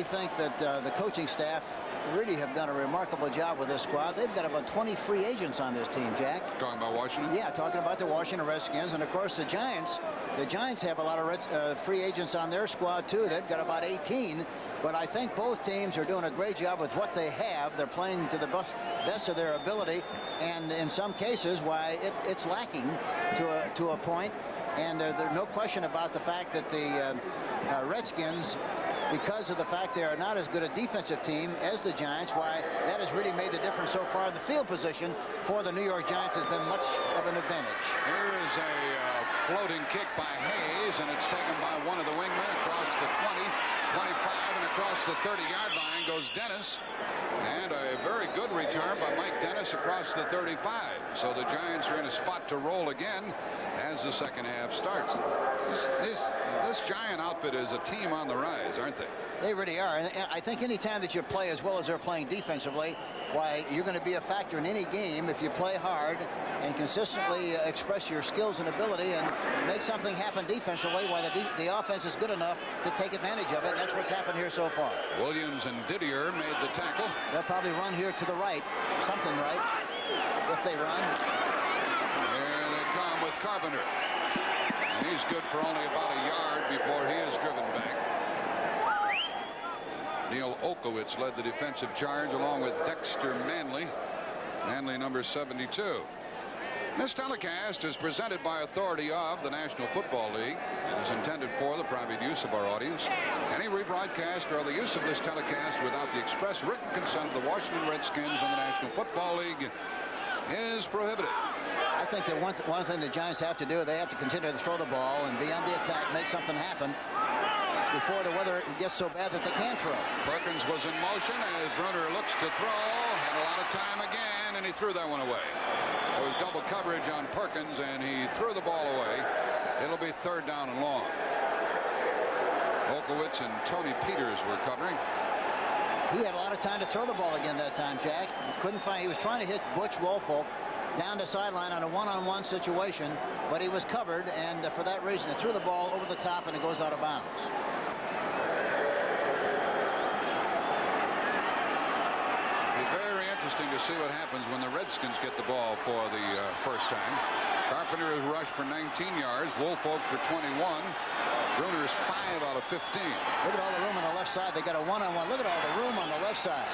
really think that the coaching staff really have done a remarkable job with this squad. They've got about 20 free agents on this team, Jack. Talking about Washington? Yeah, talking about the Washington Redskins. And, of course, the Giants have a lot of free agents on their squad, too. They've got about 18. But I think both teams are doing a great job with what they have. They're playing to the best of their ability. And in some cases, why, it's lacking to a point. And there's no question about the fact that the Redskins, because of the fact they are not as good a defensive team as the Giants, why that has really made the difference so far. The field position for the New York Giants has been much of an advantage. Here is a floating kick by Hayes, and it's taken by one of the wingmen across the 20, 25, and across the 30-yard line goes Dennis. And a very good return by Mike Dennis across the 35. So the Giants are in a spot to roll again as the second half starts. This Giant outfit is a team on the rise, aren't they? They really are. And I think any time that you play as well as they're playing defensively, why, you're going to be a factor in any game if you play hard and consistently express your skills and ability and make something happen defensively, while the offense is good enough to take advantage of it. And that's what's happened here so far. Williams and Didier made the tackle. They'll probably run here to the right, something right, if they run. Here they come with Carpenter. And he's good for only about a yard before he is driven back. Neil Okowitz led the defensive charge along with Dexter Manley. Manley number 72. This telecast is presented by authority of the National Football League. It is intended for the private use of our audience. Any rebroadcast or the use of this telecast without the express written consent of the Washington Redskins and the National Football League is prohibited. I think that one thing the Giants have to do, they have to continue to throw the ball and be on the attack, make something happen before the weather gets so bad that they can't throw. Perkins was in motion as Brunner looks to throw. Had a lot of time again, and he threw that one away. There was double coverage on Perkins, and he threw the ball away. It'll be third down and long. Okowitz and Tony Peters were covering. He had a lot of time to throw the ball again that time, Jack. Couldn't find. He was trying to hit Butch Woolfolk down the sideline on a one-on-one situation, but he was covered, and for that reason, he threw the ball over the top, and it goes out of bounds. Interesting to see what happens when the Redskins get the ball for the first time. Carpenter has rushed for 19 yards. Woolfolk for 21. Brunner is 5 out of 15. Look at all the room on the left side. They got a one-on-one. Look at all the room on the left side.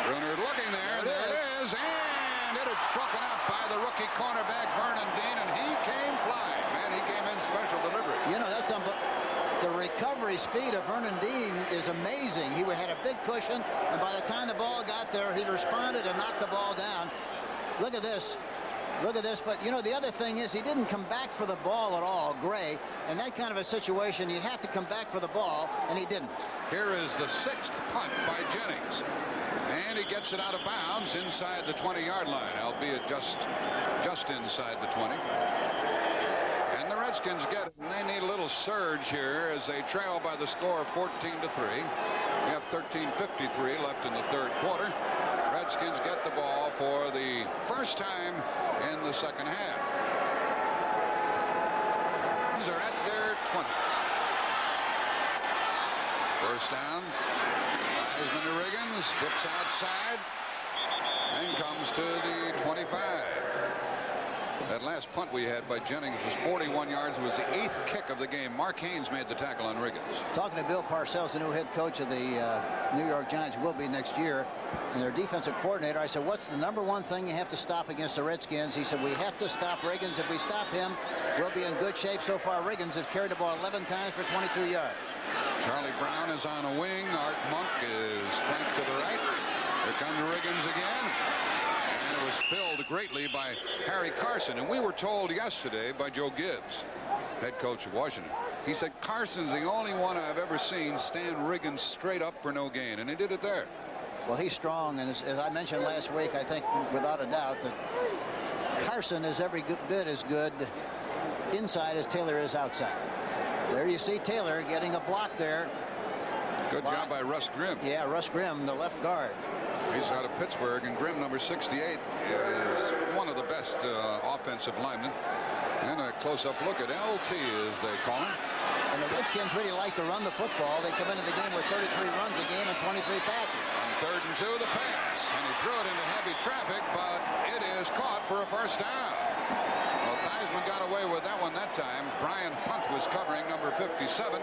Brunner looking there. There it is. And it is broken up by the rookie cornerback Vernon Dean, and he came flying. Man, he came in special delivery. You know, that's something. The recovery speed of Vernon Dean is amazing. He had a big cushion, and by the time the ball got there, he responded and knocked the ball down. Look at this. Look at this. But, you know, the other thing is he didn't come back for the ball at all, Gray. In that kind of a situation, you have to come back for the ball, and he didn't. Here is the 6th punt by Jennings. And he gets it out of bounds inside the 20-yard line, albeit just inside the 20. Redskins get it, and they need a little surge here as they trail by the score of 14-3. We have 13:53 left in the third quarter. Redskins get the ball for the first time in the second half. These are at their 20s. First down. Theismann to Riggins, dips outside, and comes to the 25. That last punt we had by Jennings was 41 yards. It was the 8th kick of the game. Mark Haynes made the tackle on Riggins. Talking to Bill Parcells, the new head coach of the New York Giants, will be next year, and their defensive coordinator, I said, what's the number one thing you have to stop against the Redskins? He said, we have to stop Riggins. If we stop him, we'll be in good shape. So far, Riggins has carried the ball 11 times for 22 yards. Charlie Brown is on a wing. Art Monk is flanked to the right. Here comes Riggins again. It was filled greatly by Harry Carson, and we were told yesterday by Joe Gibbs, head coach of Washington. He said Carson's the only one I've ever seen stand Riggins straight up for no gain, and he did it there. Well, he's strong, and as I mentioned last week, I think without a doubt that Carson is every bit as good inside as Taylor is outside. There you see Taylor getting a block there. Good job by Russ Grimm. Yeah, Russ Grimm, the left guard. He's out of Pittsburgh, and Grimm, number 68, is one of the best offensive linemen. And a close-up look at LT, as they call him. And the Redskins really like to run the football. They come into the game with 33 runs a game, and passes. On 3rd and 2, the pass. And he threw it into heavy traffic, but it is caught for a first down. Well, Theismann got away with that one that time. Brian Hunt was covering number 57,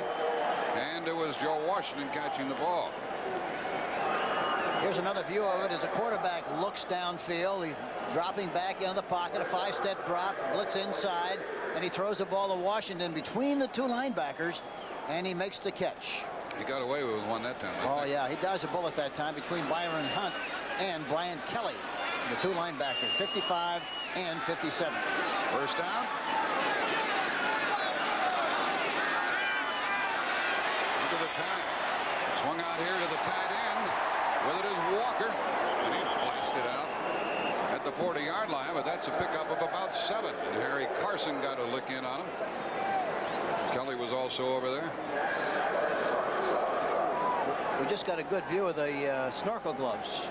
and it was Joe Washington catching the ball. Here's another view of it as the quarterback looks downfield. He's dropping back into the pocket, a 5-step drop, blitz inside, and he throws the ball to Washington between the 2 linebackers, and he makes the catch. He got away with one that time. Oh, yeah, he dodged a bullet that time between Byron Hunt and Brian Kelly, the 2 linebackers, 55 and 57. First down. Look at the time. Swung out here to the tight end. With it is Walker, and he blasted out at the 40-yard line, but that's a pickup of about 7. And Harry Carson got a lick in on him. Kelly was also over there. We just got a good view of the snorkel gloves.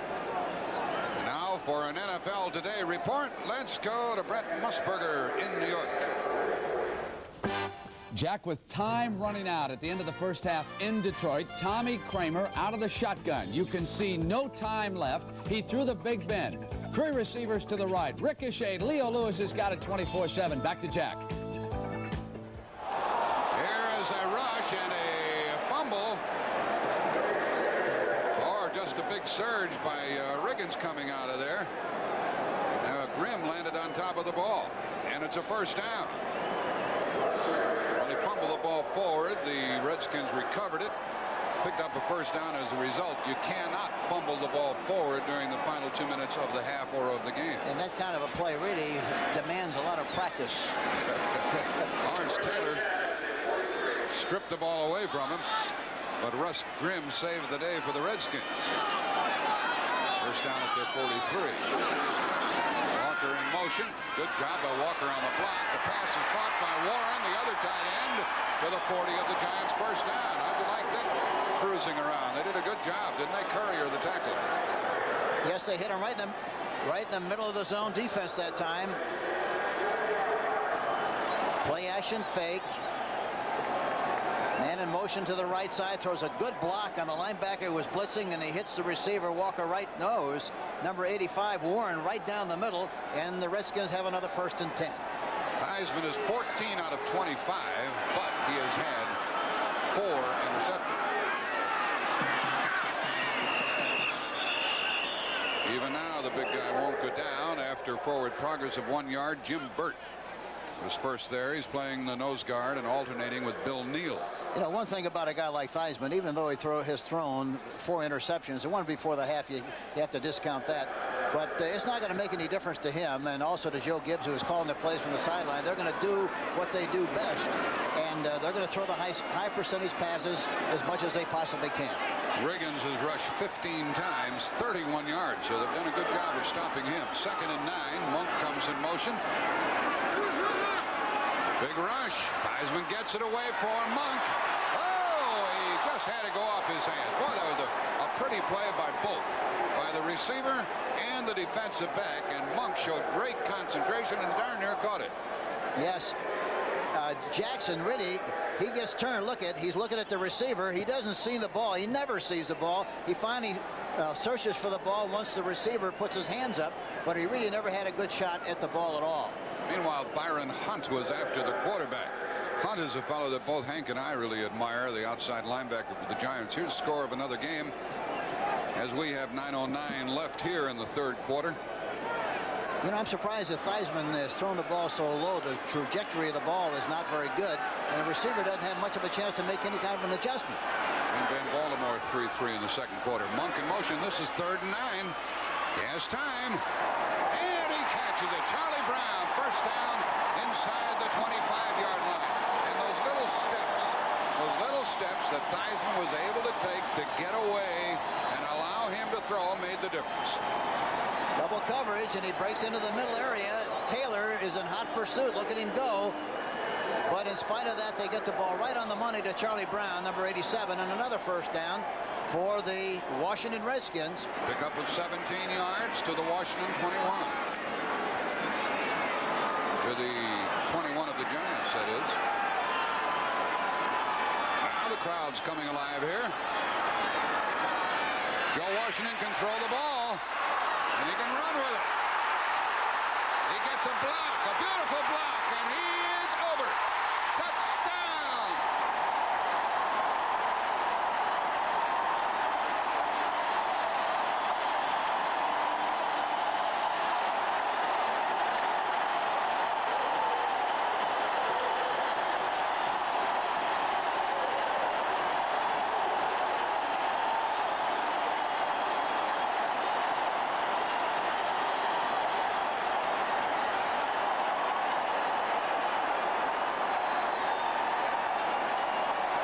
Now for an NFL Today report, let's go to Brent Musburger in New York. Jack, with time running out at the end of the first half in Detroit, Tommy Kramer out of the shotgun. You can see no time left. He threw the big bend. 3 receivers to the right. Ricochet. Leo Lewis has got it 24-7. Back to Jack. Here is a rush and a fumble. Or just a big surge by Riggins coming out of there. Grimm landed on top of the ball. And it's a first down. They fumbled the ball forward. The Redskins recovered it, picked up a first down as a result. You cannot fumble the ball forward during the final 2 minutes of the half or of the game. And that kind of a play really demands a lot of practice. Lawrence Taylor stripped the ball away from him, but Russ Grimm saved the day for the Redskins. First down at their 43. Walker in motion. Good job by Walker on the block. The pass is caught by Warren, the other tight end, to the 40 of the Giants. First down. How'd you like that cruising around? They did a good job, didn't they? Currier, the tackler. Yes, they hit him right in the middle of the zone defense that time. Play action fake. Man in motion to the right side, throws a good block on the linebacker who was blitzing, and he hits the receiver, Walker, right nose. Number 85, Warren, right down the middle, and the Redskins have another 1st and 10. Theismann is 14 out of 25, but he has had 4 interceptions. Even now, the big guy won't go down after forward progress of 1 yard. Jim Burt was first there. He's playing the nose guard and alternating with Bill Neal. You know, one thing about a guy like Theismann, even though he has thrown 4 interceptions, the one before the half, you have to discount that. But it's not going to make any difference to him, and also to Joe Gibbs, who is calling the plays from the sideline. They're going to do what they do best, and they're going to throw the high percentage passes as much as they possibly can. Riggins has rushed 15 times, 31 yards, so they've done a good job of stopping him. 2nd and 9. Monk comes in motion. Big rush. Theismann gets it away for Monk. Oh, he just had to go off his hands. Boy, that was a pretty play by both, by the receiver and the defensive back, and Monk showed great concentration and darn near caught it. Yes. Jackson really, he gets turned. He's looking at the receiver. He doesn't see the ball. He never sees the ball. He finally searches for the ball once the receiver puts his hands up, but he really never had a good shot at the ball at all. Meanwhile, Byron Hunt was after the quarterback. Hunt is a fellow that both Hank and I really admire, the outside linebacker for the Giants. Here's the score of another game as we have 9:09 left here in the 3rd quarter. You know, I'm surprised that Theismann has thrown the ball so low. The trajectory of the ball is not very good, and the receiver doesn't have much of a chance to make any kind of an adjustment. And Van Baltimore 3-3 in the 2nd quarter. Monk in motion. This is 3rd and 9. He has time. And he catches it. Charlie Brown, first down inside the 25-yard line. And those little steps that Theismann was able to take to get away and allow him to throw made the difference. Double coverage, and he breaks into the middle area. Taylor is in hot pursuit. Look at him go. But in spite of that, they get the ball right on the money to Charlie Brown, number 87, and another first down for the Washington Redskins. Pick up of 17 yards to the Washington 21. To the 21 of the Giants, that is. Now the crowd's coming alive here. Joe Washington can throw the ball, and he can run with it. He gets a block, a beautiful block, and he is over. Touchdown!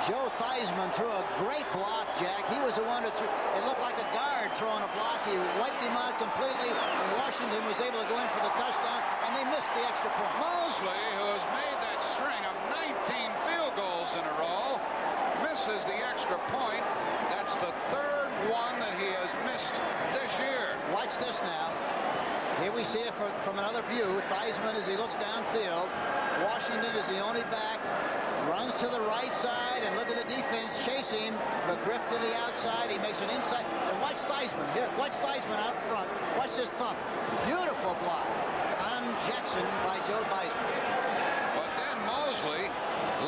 Joe Theismann threw a great block, Jack. He was the one that threw. It looked like a guard throwing a block. He wiped him out completely, and Washington was able to go in for the touchdown, and they missed the extra point. Moseley, who has made that string of 19 field goals in a row, misses the extra point. That's the third one that he has missed this year. Watch this now. Here we see it from another view. Theismann as he looks downfield. Washington is the only back. Runs to the right side, and look at the defense chasing, but Griff to the outside. He makes an inside. And watch Theismann. Here, watch Theismann out front. Watch this thump. Beautiful block on Jackson by Joe Theismann. But then Moseley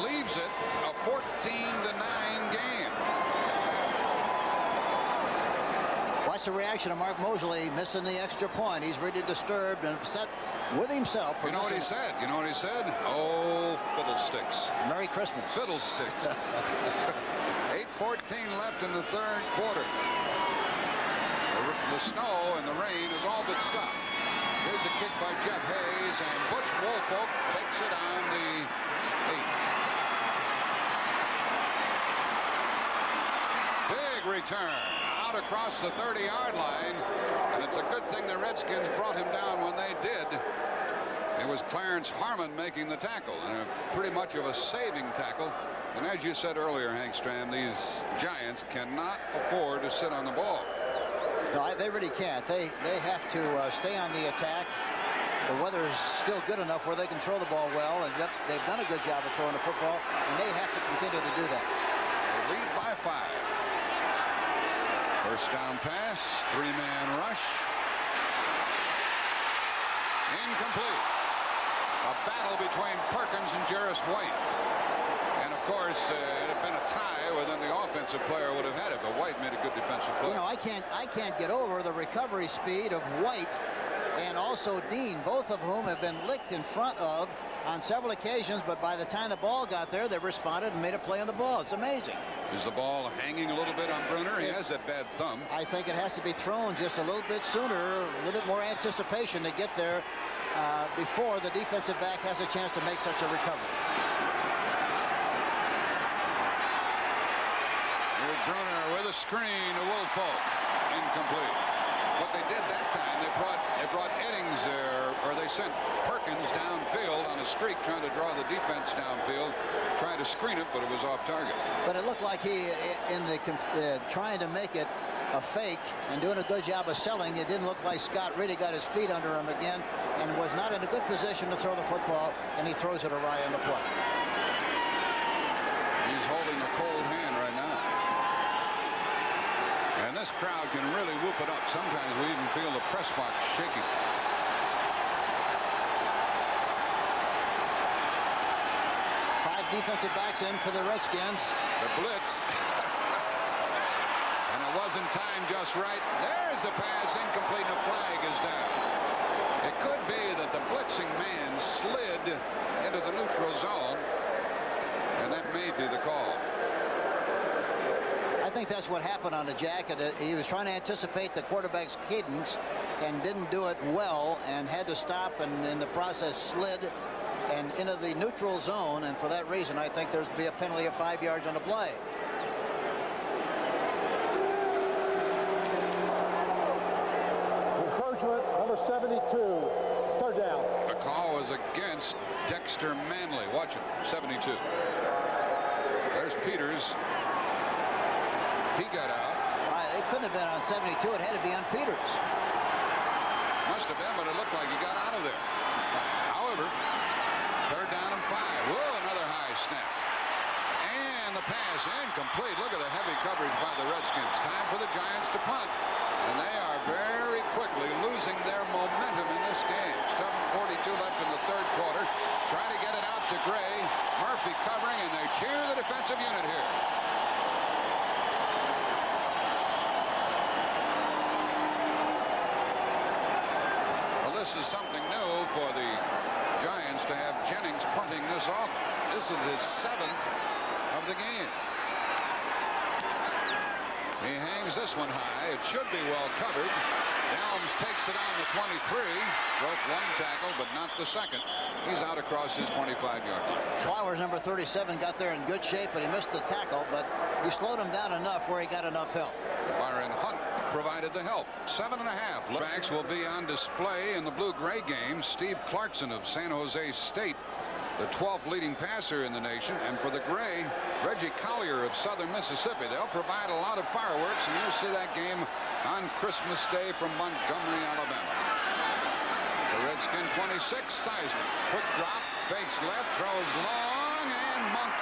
leaves it a 14-9 game. Watch the reaction of Mark Moseley missing the extra point. He's really disturbed and upset with himself. You know what he said? You know what he said? Oh, fiddlesticks. Merry Christmas. Fiddlesticks. 8:14 left in the third quarter. The snow and the rain has all but stopped. Here's a kick by Jeff Hayes, and Butch Woolfolk takes it on the 8. Big return out across the 30-yard line, and it's a good thing the Redskins brought him down when they did. It was Clarence Harmon making the tackle, and pretty much of a saving tackle. And as you said earlier, Hank Strand, these Giants cannot afford to sit on the ball. No, they really can't. They have to stay on the attack. The weather is still good enough where they can throw the ball well, and they've done a good job of throwing the football, and they have to continue to do that. They lead by 5. First down pass, 3-man rush. Incomplete. A battle between Perkins and Jarris White. And of course, it had been a tie, well, then the offensive player would have had it, but White made a good defensive play. You know, I can't get over the recovery speed of White and also Dean, both of whom have been licked in front of on several occasions, but by the time the ball got there, they responded and made a play on the ball. It's amazing. Is the ball hanging a little bit on Brunner? He has that bad thumb. I think it has to be thrown just a little bit sooner, a little bit more anticipation to get there before the defensive back has a chance to make such a recovery. Here's Brunner with a screen to Woolfolk. Incomplete. What they did that time, they brought Eddings there, or they sent Perkins downfield on a streak trying to draw the defense downfield, trying to screen it, but it was off target. But it looked like he, in the trying to make it a fake and doing a good job of selling, it didn't look like Scott really got his feet under him again and was not in a good position to throw the football, and he throws it awry on the play. He's holding a cold hand right now. And this crowd can really whoop it up. Sometimes we even feel the press box shaking. Five defensive backs in for the Redskins. The blitz. And it wasn't timed just right. There's the pass, incomplete, and a flag is down. It could be that the blitzing man slid into the neutral zone, and that may be the call. I think that's what happened on the jack. He was trying to anticipate the quarterback's cadence and didn't do it well and had to stop, and in the process slid and into the neutral zone, and for that reason I think there's to be a penalty of 5 yards on the play. Encouragement, number 72, third down. The call was against Dexter Manley. Watch it, 72. There's Peters. He got out. It couldn't have been on 72. It had to be on Peters. Must have been, but it looked like he got out of there. However, third down and 5. Whoa, another high snap. And the pass incomplete. Look at the heavy coverage by the Redskins. Time for the Giants to punt. this game. 7:42 left in the third quarter. Trying to get it out to Gray. Murphy covering, and they cheer the defensive unit here. Well, this is something new for the Giants to have Jennings punting this off. This is his 7th of the game. He hangs this one high. It should be well covered. Helms takes it on the 23. Broke one tackle, but not the second. He's out across his 25-yard line. Flowers, number 37, got there in good shape, but he missed the tackle, but he slowed him down enough where he got enough help. Byron Hunt provided the help. 7.5. Backs will be on display in the blue-gray game. Steve Clarkson of San Jose State, the 12th leading passer in the nation, and for the Gray, Reggie Collier of Southern Mississippi. They'll provide a lot of fireworks, and you'll see that game on Christmas Day from Montgomery, Alabama. The Redskin 26, Theismann. Quick drop, fakes left, throws long, and Monk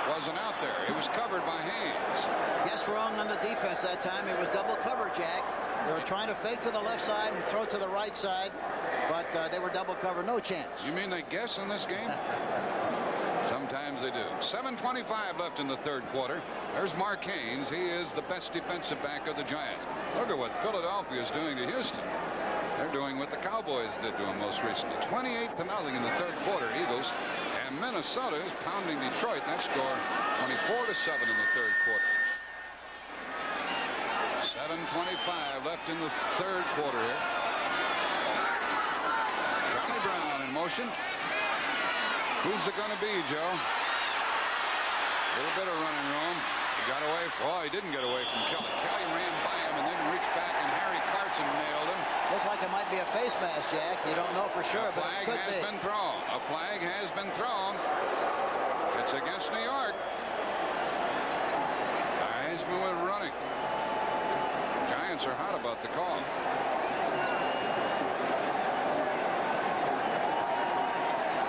wasn't out there. He was covered by Haynes. Guess wrong on the defense that time. It was double cover, Jack. They were trying to fake to the left side and throw to the right side, but they were double cover. No chance. You mean they guess in this game? Sometimes they do. 7:25 left in the third quarter. There's Mark Haynes. He is the best defensive back of the Giants. Look at what Philadelphia is doing to Houston. They're doing what the Cowboys did to him most recently. 28-0 in the third quarter, Eagles. And Minnesota is pounding Detroit. That score 24-7 in the third quarter. 7:25 left in the third quarter here. Johnny Brown in motion. Who's it going to be, Joe? A little bit of running room. He got away. Oh, he didn't get away from Kelly. Kelly ran by him and then reached back, and Harry Carson nailed him. Looks like it might be a face mask, Jack. You don't know for sure, but it could be. A flag has been thrown. A flag has been thrown. It's against New York. Theismann was running. The Giants are hot about the call.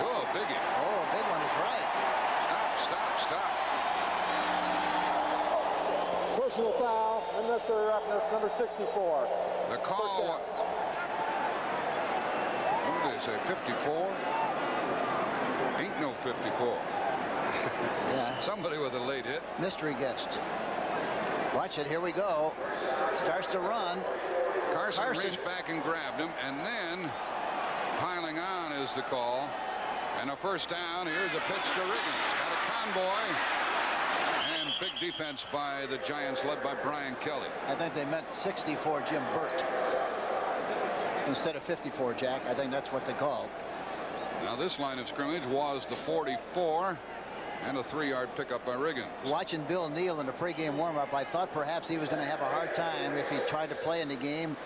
Oh, biggie. Oh, a big one is right. Stop. Personal foul, unnecessary roughness, number 64. The call. What did they say? 54? Ain't no 54. Yeah. Somebody with a late hit. Mystery guest. Watch it. Here we go. Starts to run. Carson reached back and grabbed him, and then piling on is the call. And a first down. Here's a pitch to Riggins. Got a convoy. And big defense by the Giants, led by Brian Kelly. I think they meant 64 Jim Burt instead of 54, Jack. I think that's what they called. Now this line of scrimmage was the 44 and a 3-yard pickup by Riggins. Watching Bill Neal in the pregame warm-up, I thought perhaps he was going to have a hard time if he tried to play in the game.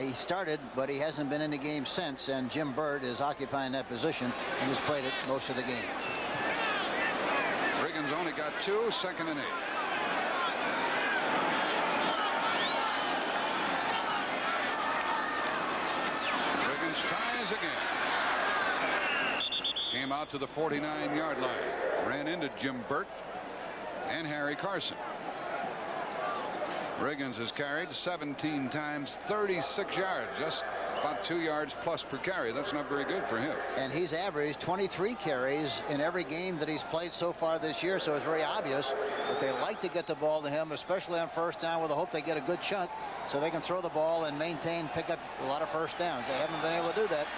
He started, but he hasn't been in the game since, and Jim Burt is occupying that position and has played it most of the game. Riggins only got 2, 2nd and 8. Riggins tries again. Came out to the 49-yard line. Ran into Jim Burt and Harry Carson. Riggins has carried 17 times, 36 yards, just about 2 yards plus per carry. That's not very good for him. And he's averaged 23 carries in every game that he's played so far this year, so it's very obvious that they like to get the ball to him, especially on first down, with the hope they get a good chunk so they can throw the ball and pick up a lot of first downs. They haven't been able to do that.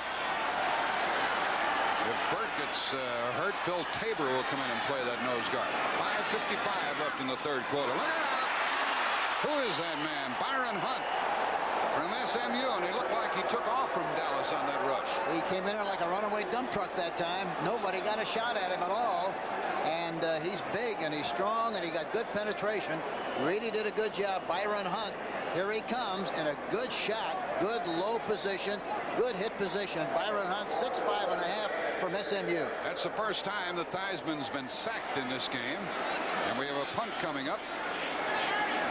If Burt gets hurt, Phil Tabor will come in and play that nose guard. 5:55 left in the third quarter. Look out! Who is that man? Byron Hunt from SMU, and he looked like he took off from Dallas on that rush. He came in there like a runaway dump truck that time. Nobody got a shot at him at all. And he's big and he's strong and he got good penetration. Really did a good job. Byron Hunt, here he comes, and a good shot, good low position, good hit position. Byron Hunt, 6'5.5" from SMU. That's the first time that Theismann's been sacked in this game. And we have a punt coming up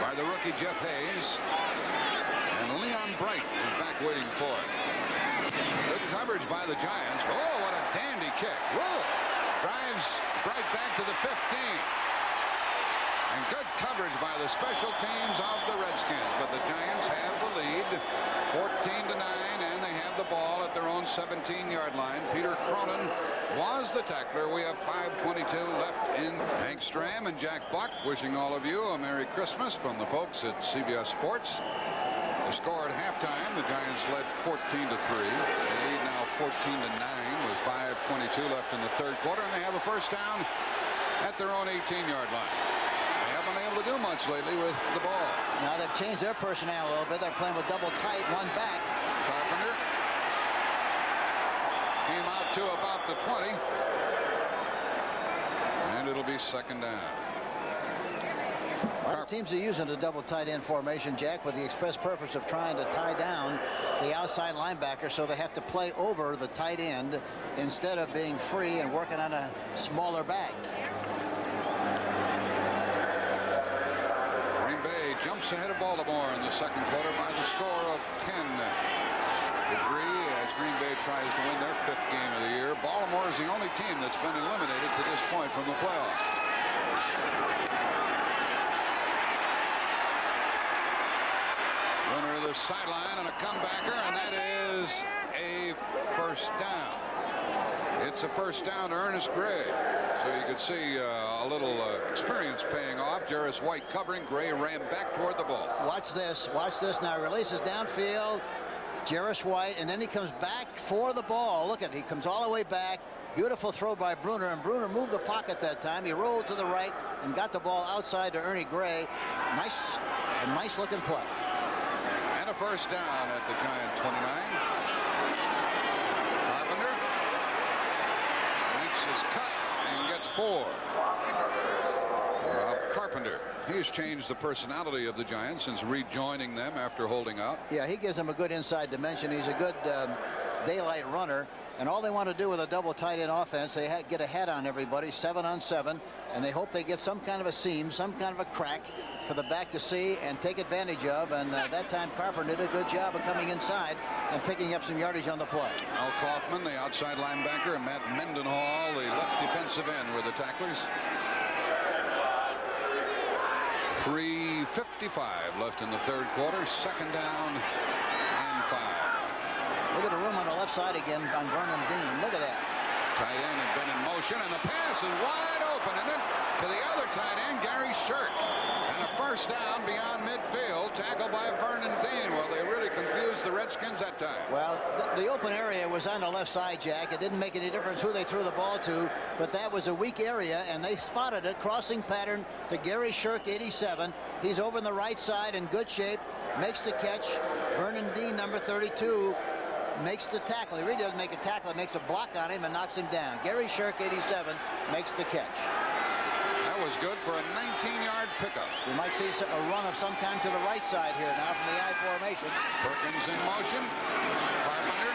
by the rookie Jeff Hayes. And Leon Bright is back waiting for it. Good coverage by the Giants. Oh, what a dandy kick. Whoa! Drives Bright back to the 15. And good coverage by the special teams of the Redskins. But the Giants have the lead, 14-9, and they have the ball at their 17-yard line. Peter Cronin was the tackler. We have 5:22 left in. Hank Stram and Jack Buck wishing all of you a Merry Christmas from the folks at CBS Sports. The score at halftime, the Giants led 14-3. They lead now 14-9 with 5:22 left in the third quarter, and they have a first down at their own 18-yard line. They haven't been able to do much lately with the ball. Now they've changed their personnel a little bit. They're playing with double tight, one back. Carpenter came out to about the 20, and it'll be second down. A lot of teams are using the double tight end formation, Jack, with the express purpose of trying to tie down the outside linebacker, so they have to play over the tight end instead of being free and working on a smaller back. Green Bay jumps ahead of Baltimore in the second quarter by the score of 10-3 as Green Bay tries to win their 5th game of the year. Baltimore is the only team that's been eliminated to this point from the playoffs. Runner to the sideline and a comebacker, and that is a first down. It's a first down to Ernest Gray. So you could see a little experience paying off. Jarris White covering. Gray ran back toward the ball. Watch this. Watch this now. Releases downfield. Jarris White, and then he comes back for the ball. Look at it. He comes all the way back. Beautiful throw by Brunner, and Brunner moved the pocket that time. He rolled to the right and got the ball outside to Ernie Gray. Nice looking play. And a first down at the Giant 29. Carpenter makes his cut and gets 4. Carpenter, he's changed the personality of the Giants since rejoining them after holding out. Yeah, he gives them a good inside dimension. He's a good daylight runner. And all they want to do with a double tight end offense, they get ahead on everybody, 7 on 7, and they hope they get some kind of a seam, some kind of a crack for the back to see and take advantage of. And that time Carpenter did a good job of coming inside and picking up some yardage on the play. Al Kaufman, the outside linebacker, and Matt Mendenhall, the left defensive end, were the tacklers. 3:55 left in the third quarter. Second down and 5. Look at the room on the left side again on Vernon Dean. Look at that. Tight end had been in motion, and the pass is wide open. And then to the other tight end, Gary Shirk. And a first down beyond midfield, tackled by Vernon Dean. Well, they really confused the Redskins that time. Well, the open area was on the left side, Jack. It didn't make any difference who they threw the ball to, but that was a weak area, and they spotted it. Crossing pattern to Gary Shirk, 87. He's over on the right side in good shape, makes the catch. Vernon Dean, number 32. Makes the tackle. He really doesn't make a tackle. He makes a block on him and knocks him down. Gary Shirk, 87, makes the catch. That was good for a 19-yard pickup. We might see a run of some kind to the right side here now from the I formation. Perkins in motion. Carpenter.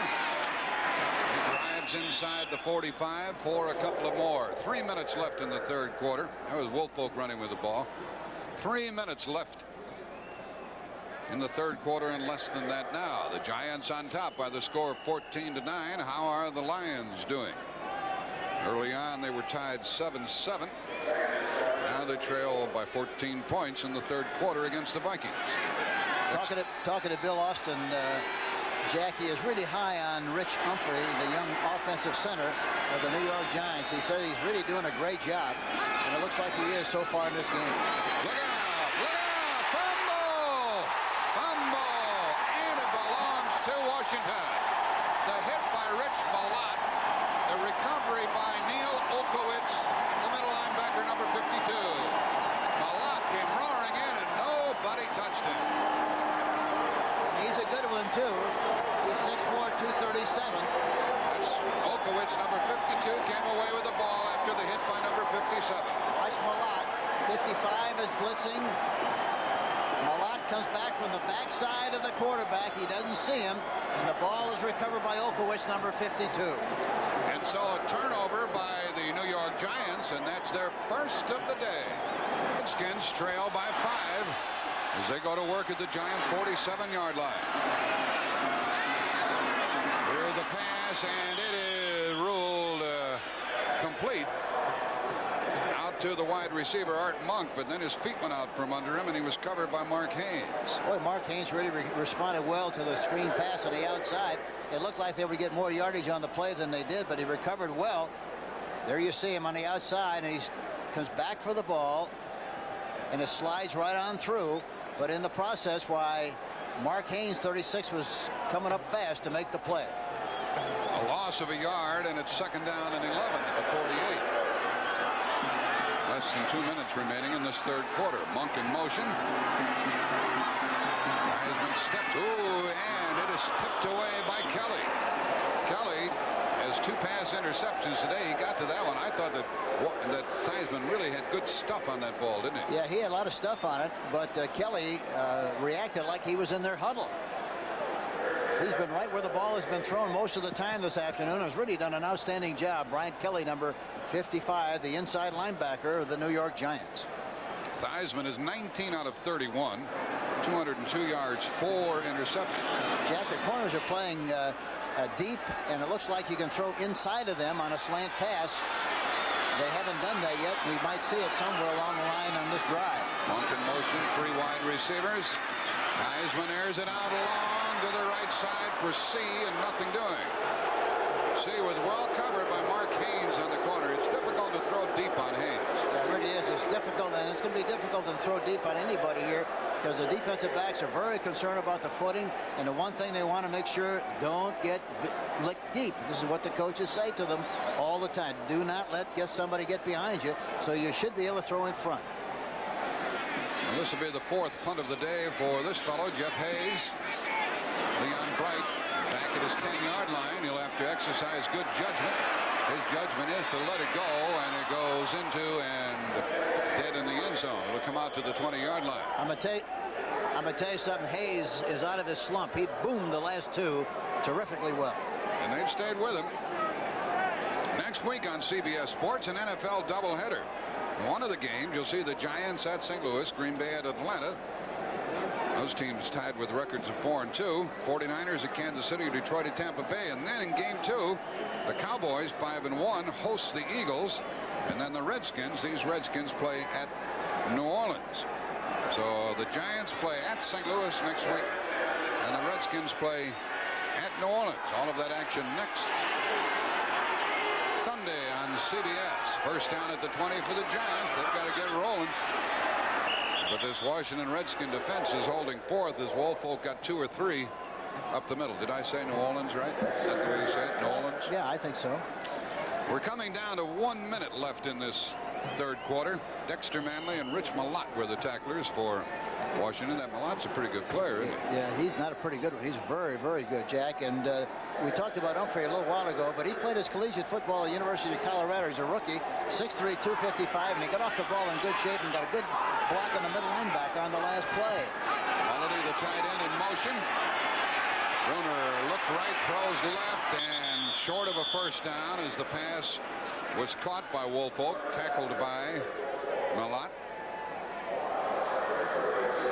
He drives inside the 45 for a couple of more. 3 minutes left in the third quarter. That was Woolfolk running with the ball. 3 minutes left in the third quarter, and less than that now. The Giants on top by the score of 14-9. How are the Lions doing? Early on they were tied 7-7. Now they trail by 14 points in the third quarter against the Vikings. Talking to Bill Austin, Jackie is really high on Rich Humphrey, the young offensive center of the New York Giants. He said he's really doing a great job, and it looks like he is so far in this game. Look out! To Washington. The hit by Rich Malott. The recovery by Neil Olkowitz, the middle linebacker, number 52. Malott came roaring in, and nobody touched him. He's a good one, too. He's 6'4", 237. Olkowitz, number 52, came away with the ball after the hit by number 57. Watch Malott. 55 is blitzing. Malott comes back from the backside of the quarterback. He doesn't see him, and the ball is recovered by Olkowitz, number 52. And so a turnover by the New York Giants, and that's their first of the day. Redskins trail by 5 as they go to work at the Giant 47-yard line. Here's the pass, and it is ruled complete. Out to the wide receiver, Art Monk, but then his feet went out from under him, and he was covered by Mark Haynes. Boy, Mark Haynes really responded well to the screen pass on the outside. It looked like they would get more yardage on the play than they did, but he recovered well. There you see him on the outside, and he comes back for the ball, and it slides right on through. But in the process, why Mark Haynes, 36, was coming up fast to make the play. A loss of a yard, and it's second down and 11 at the 48. Less than 2 minutes remaining in this third quarter. Monk in motion. Theismann steps. Ooh, and it is tipped away by Kelly. Kelly has 2 pass interceptions today. He got to that one. I thought that Theismann really had good stuff on that ball, didn't he? Yeah, he had a lot of stuff on it, but Kelly reacted like he was in their huddle. He's been right where the ball has been thrown most of the time this afternoon. Has really done an outstanding job. Brian Kelly, number 55, the inside linebacker of the New York Giants. Theismann is 19 out of 31, 202 yards, 4 interceptions. Jack, the corners are playing deep, and it looks like you can throw inside of them on a slant pass. They haven't done that yet. We might see it somewhere along the line on this drive. Monk in motion, 3 wide receivers. Theismann airs it out along to the right side for C, and nothing doing. C was well covered by Mark Haynes on the corner. It's difficult to throw deep on Haynes. Yeah, it really is. It's difficult, and it's going to be difficult to throw deep on anybody here, because the defensive backs are very concerned about the footing, and the one thing they want to make sure, don't get licked deep. This is what the coaches say to them all the time. Do not let somebody get behind you, so you should be able to throw in front. And this will be the 4th punt of the day for this fellow, Jeff Hayes. Leon Bright back at his 10-yard line. He'll have to exercise good judgment. His judgment is to let it go, and it goes into and dead in the end zone. It'll come out to the 20-yard line. I'm gonna tell you something. Hayes is out of his slump. He boomed the last 2 terrifically well. And they've stayed with him. Next week on CBS Sports, an NFL doubleheader. One of the games, you'll see the Giants at St. Louis, Green Bay at Atlanta. Those teams tied with records of 4-2. 49ers at Kansas City, Detroit at Tampa Bay. And then in game 2, the Cowboys, 5-1, host the Eagles. And then the Redskins, these Redskins play at New Orleans. So the Giants play at St. Louis next week, and the Redskins play at New Orleans. All of that action next Sunday on CBS. First down at the 20 for the Giants. They've got to get rolling. But this Washington Redskin defense is holding forth as Woolfolk got 2 or 3 up the middle. Did I say New Orleans right? Is that the way you say it? New Orleans? Yeah, I think so. We're coming down to 1 minute left in this third quarter. Dexter Manley and Rich Malott were the tacklers for Washington. That Malott's a pretty good player, isn't he? Yeah, he's not a pretty good one. He's very, very good, Jack. And we talked about Humphrey a little while ago, but he played his collegiate football at the University of Colorado. He's a rookie, 6'3", 255, and he got off the ball in good shape and got a good block on the middle linebacker on the last play. Melody, the tight end, in motion. Brunner looked right, throws left, and short of a first down as the pass was caught by Woolfolk, tackled by Malott.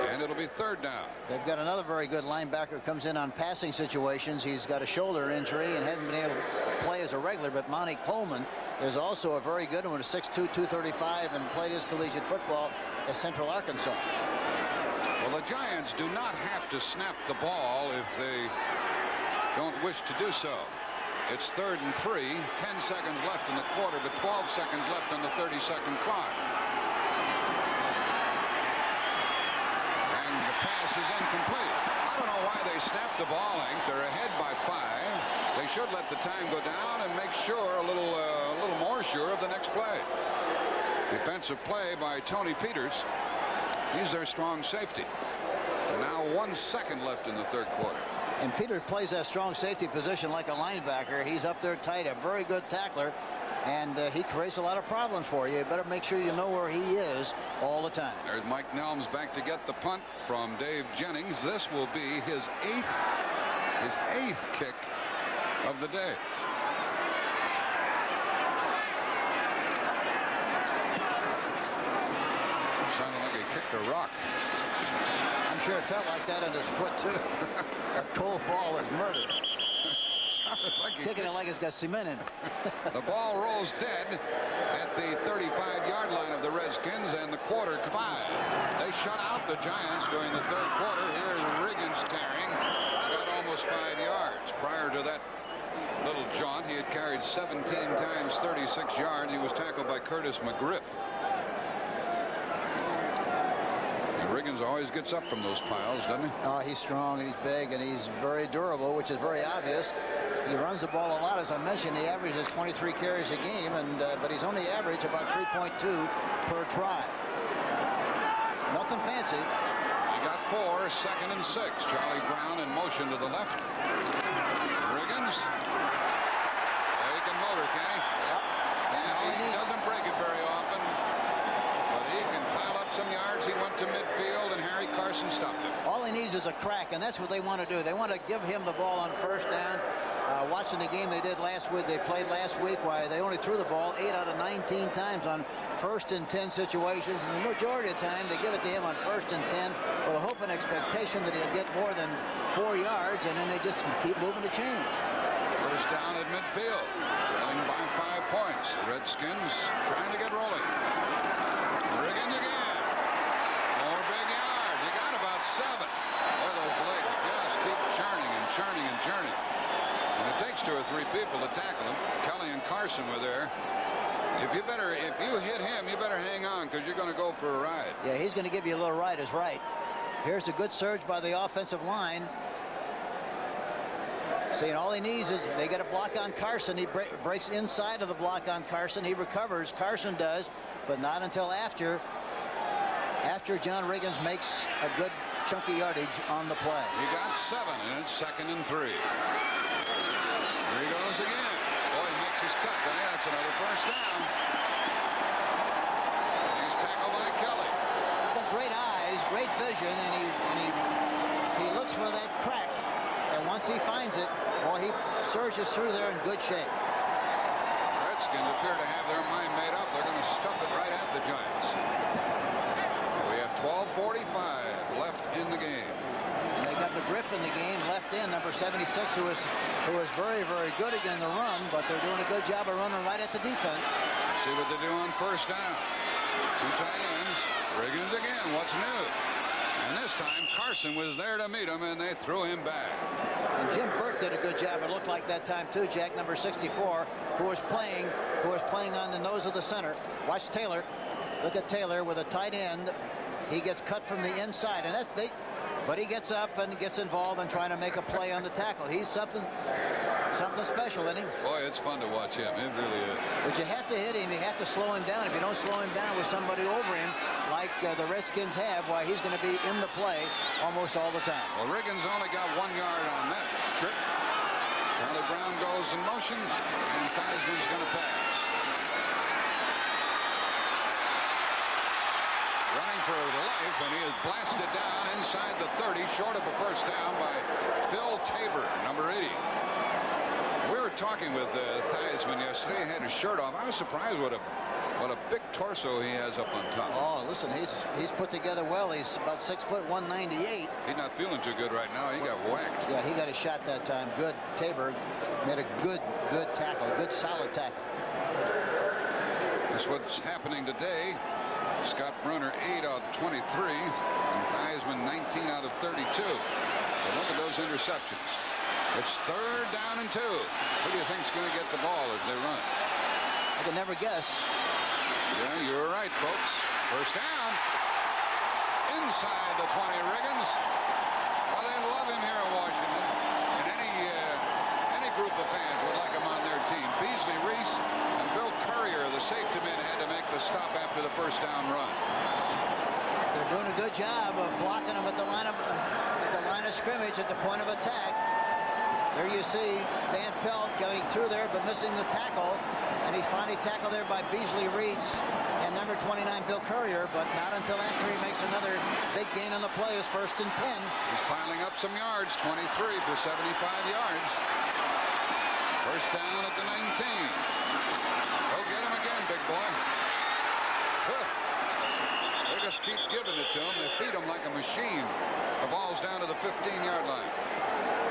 And it'll be third down. They've got another very good linebacker who comes in on passing situations. He's got a shoulder injury and hasn't been able to play as a regular, but Monty Coleman is also a very good one, 6'2", 235, and played his collegiate football at Central Arkansas. Well, the Giants do not have to snap the ball if they don't wish to do so. It's 3rd and 3, 10 seconds left in the quarter, but 12 seconds left on the 30-second clock. And the pass is incomplete. I don't know why they snapped the ball length. They're ahead by 5. They should let the time go down and make sure a little more sure of the next play. Defensive play by Tony Peters. He's their strong safety. And now 1 second left in the third quarter. And Peter plays that strong safety position like a linebacker. He's up there tight, a very good tackler, and he creates a lot of problems for you. You better make sure you know where he is all the time. There's Mike Nelms back to get the punt from Dave Jennings. This will be his eighth kick of the day. Sounded like he kicked a rock. I'm sure it felt like that on his foot, too. A cold ball is murder. Like kicking it like it's got cement in it. The ball rolls dead at the 35-yard line of the Redskins, and the quarter 5. They shut out the Giants during the third quarter. Here is Riggins carrying. He got almost 5 yards. Prior to that little jaunt, he had carried 17 times 36 yards. He was tackled by Curtis McGriff. Riggins always gets up from those piles, doesn't he? Oh, he's strong and he's big and he's very durable, which is very obvious. He runs the ball a lot, as I mentioned. He averages 23 carries a game, but he's only averaged about 3.2 per try. Nothing fancy. He got 4, 2nd and 6. Charlie Brown in motion to the left. Riggins. Oh, he can motor, can he? Yep. And he doesn't break it very often. Some yards. He went to midfield, and Harry Carson stopped him. All he needs is a crack, and that's what they want to do. They want to give him the ball on first down. Watching the game they did last week, they played last week, why they only threw the ball 8 out of 19 times on 1st and 10 situations, and the majority of the time they give it to him on 1st and 10 with a hope and expectation that he'll get more than 4 yards, and then they just keep moving the chains. First down at midfield, trailing by 5 points. The Redskins trying to get rolling. Riggins again. 7. Boy, those legs just keep churning and churning and churning. And it takes 2 or 3 people to tackle him. Kelly and Carson were there. If you hit him, you better hang on, because you're going to go for a ride. Yeah, he's going to give you a little ride, is right. Here's a good surge by the offensive line. See, and all he needs is they get a block on Carson. He breaks inside of the block on Carson. He recovers. Carson does, but not until after John Riggins makes a good chunky yardage on the play. He got 7, and it's 2nd and 3. Here he goes again. Boy, he makes his cut. That's another first down. He's tackled by Kelly. He's got great eyes, great vision, and he looks for that crack. And once he finds it, well, he surges through there in good shape. Redskins appear to have their mind made up. They're going to stuff it right at the Giants. 12:45 left in the game. And they got McGriff in the game, left in, number 76, who was very, very good against the run, but they're doing a good job of running right at the defense. See what they do on first down. 2 tight ends. Riggins again. What's new? And this time Carson was there to meet him, and they threw him back. And Jim Burke did a good job. It looked like that time too, Jack, number 64, who was playing on the nose of the center. Watch Taylor. Look at Taylor with a tight end. He gets cut from the inside, and but he gets up and gets involved in trying to make a play on the tackle. He's something special, isn't he? Boy, it's fun to watch him. It really is. But you have to hit him. You have to slow him down. If you don't slow him down with somebody over him, like the Redskins have, why he's going to be in the play almost all the time. Well, Riggins only got 1 yard on that trip. Charlie Brown goes in motion, and Theismann's going to pass. For life, and he is blasted down inside the 30, short of a first down by Phil Tabor, number 80. We were talking with Theismann yesterday. He had his shirt off. I was surprised what a big torso he has up on top. Oh, listen, he's put together well. He's about 6 foot 198. He's not feeling too good right now. He got whacked. Yeah, he got a shot that time. Good. Tabor made a good tackle, a good solid tackle. That's what's happening today. Scott Brunner 8 out of 23, and Theismann 19 out of 32. So look at those interceptions. It's 3rd down and 2. Who do you think's going to get the ball as they run? I can never guess. Yeah, you're right, folks. First down. Inside the 20, Riggins. Well, they love him here in Washington. And any group of fans would like him on their team. Beasley Reese and Bill Courier, the safety men, had to make the stop after the first down run. They're doing a good job of blocking him at the line of scrimmage at the point of attack. There you see Van Pelt going through there but missing the tackle, and he's finally tackled there by Beasley Reese and number 29 Bill Courier, but not until after he makes another big gain on the play. Is 1st and 10. He's piling up some yards, 23 for 75 yards. First down at the 19. Go get him again, big boy. They just keep giving it to him. They feed him like a machine. The ball's down to the 15-yard line.